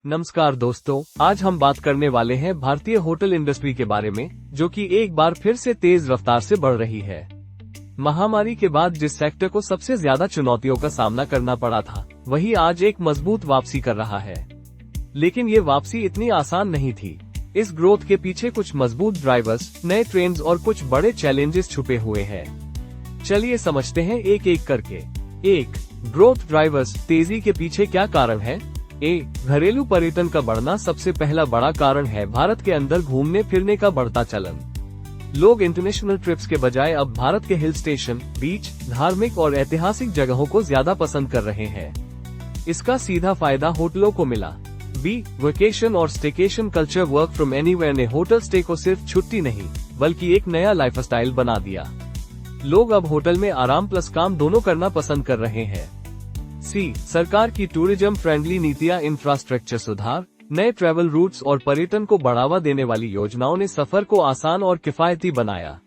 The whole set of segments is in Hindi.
नमस्कार दोस्तों, आज हम बात करने वाले हैं भारतीय होटल इंडस्ट्री के बारे में, जो कि एक बार फिर से तेज रफ्तार से बढ़ रही है। महामारी के बाद जिस सेक्टर को सबसे ज्यादा चुनौतियों का सामना करना पड़ा था, वही आज एक मजबूत वापसी कर रहा है। लेकिन ये वापसी इतनी आसान नहीं थी। इस ग्रोथ के पीछे कुछ मजबूत ड्राइवर्स, नए ट्रेंड्स और कुछ बड़े चैलेंजेस छुपे हुए हैं। चलिए समझते हैं एक एक करके। 1. ग्रोथ ड्राइवर्स, तेजी के पीछे क्या कारण है? घरेलू पर्यटन का बढ़ना सबसे पहला बड़ा कारण है। भारत के अंदर घूमने फिरने का बढ़ता चलन। लोग इंटरनेशनल ट्रिप्स के बजाय अब भारत के हिल स्टेशन, बीच, धार्मिक और ऐतिहासिक जगहों को ज्यादा पसंद कर रहे हैं। इसका सीधा फायदा होटलों को मिला। वेकेशन और staycation culture. Work from anywhere ने होटल स्टे को सिर्फ छुट्टी नहीं, बल्कि एक नया लाइफस्टाइल बना दिया। लोग अब होटल में आराम प्लस काम दोनों करना पसंद कर रहे हैं। सरकार की टूरिज्म फ्रेंडली नीतियां, इंफ्रास्ट्रक्चर सुधार, नए ट्रैवल रूट्स और पर्यटन को बढ़ावा देने वाली योजनाओं ने सफर को आसान और किफायती बनाया।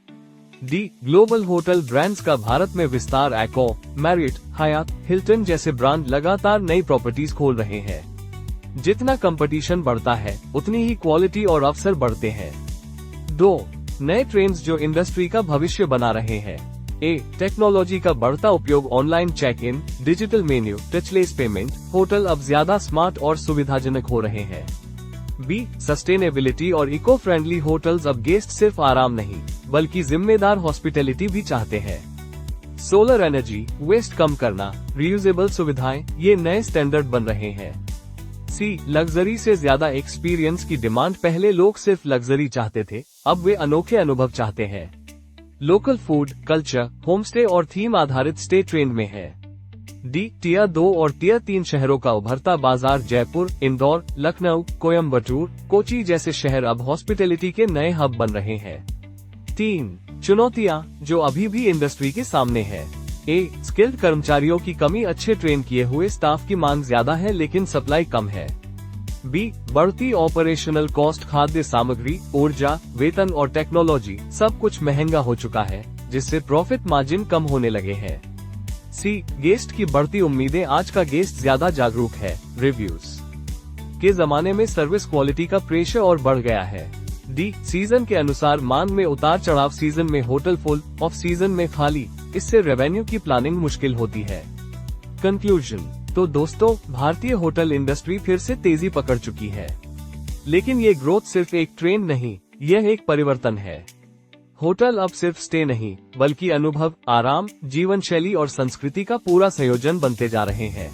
ग्लोबल होटल ब्रांड्स का भारत में विस्तार। एकोर, मैरियट, हयात, हिल्टन जैसे ब्रांड लगातार नई प्रॉपर्टीज खोल रहे हैं। जितना कंपटीशन बढ़ता है, उतनी ही क्वालिटी और अवसर बढ़ते हैं। 2. नए ट्रेंड्स जो इंडस्ट्री का भविष्य बना रहे हैं। टेक्नोलॉजी का बढ़ता उपयोग। Online check in, digital menu, touchless payment. Hotel अब ज्यादा स्मार्ट और सुविधाजनक हो रहे हैं। सस्टेनेबिलिटी और इको फ्रेंडली होटल्स। अब गेस्ट सिर्फ आराम नहीं, बल्कि जिम्मेदार हॉस्पिटैलिटी भी चाहते हैं। सोलर एनर्जी, वेस्ट कम करना, रियूजेबल सुविधाएं, ये नए स्टैंडर्ड बन रहे हैं। लग्जरी से ज्यादा एक्सपीरियंस की डिमांड। पहले लोग सिर्फ लग्जरी चाहते थे, अब वे अनोखे अनुभव चाहते हैं। लोकल फूड, कल्चर, होमस्टे और थीम आधारित स्टे ट्रेंड में है। टियर 2 और टियर 3 शहरों का उभरता बाजार। जयपुर, इंदौर, लखनऊ, कोयम्बटूर, कोची जैसे शहर अब हॉस्पिटैलिटी के नए हब बन रहे हैं। 3. चुनौतियां जो अभी भी इंडस्ट्री के सामने है। स्किल्ड कर्मचारियों की कमी। अच्छे ट्रेन किए हुए स्टाफ की मांग ज्यादा है, लेकिन सप्लाई कम है। बढ़ती ऑपरेशनल कॉस्ट। खाद्य सामग्री, ऊर्जा, वेतन और टेक्नोलॉजी, सब कुछ महंगा हो चुका है, जिससे प्रॉफिट मार्जिन कम होने लगे हैं। गेस्ट की बढ़ती उम्मीदें। आज का गेस्ट ज्यादा जागरूक है। रिव्यूज के जमाने में सर्विस क्वालिटी का प्रेशर और बढ़ गया है। सीजन के अनुसार मांग में उतार चढ़ाव। सीजन में होटल फुल, ऑफ सीजन में खाली। इससे रेवेन्यू की प्लानिंग मुश्किल होती है। कंक्लूजन। तो दोस्तों, भारतीय होटल इंडस्ट्री फिर से तेजी पकड़ चुकी है। लेकिन ये ग्रोथ सिर्फ एक ट्रेंड नहीं, यह एक परिवर्तन है। होटल अब सिर्फ स्टे नहीं, बल्कि अनुभव, आराम, जीवन शैली और संस्कृति का पूरा संयोजन बनते जा रहे हैं।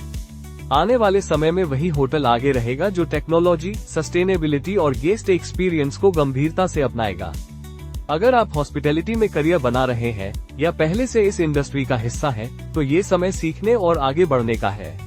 आने वाले समय में वही होटल आगे रहेगा जो टेक्नोलॉजी, सस्टेनेबिलिटी और गेस्ट एक्सपीरियंस को गंभीरता से अपनाएगा। अगर आप हॉस्पिटैलिटी में करियर बना रहे हैं या पहले से इस इंडस्ट्री का हिस्सा हैं, तो ये समय सीखने और आगे बढ़ने का है।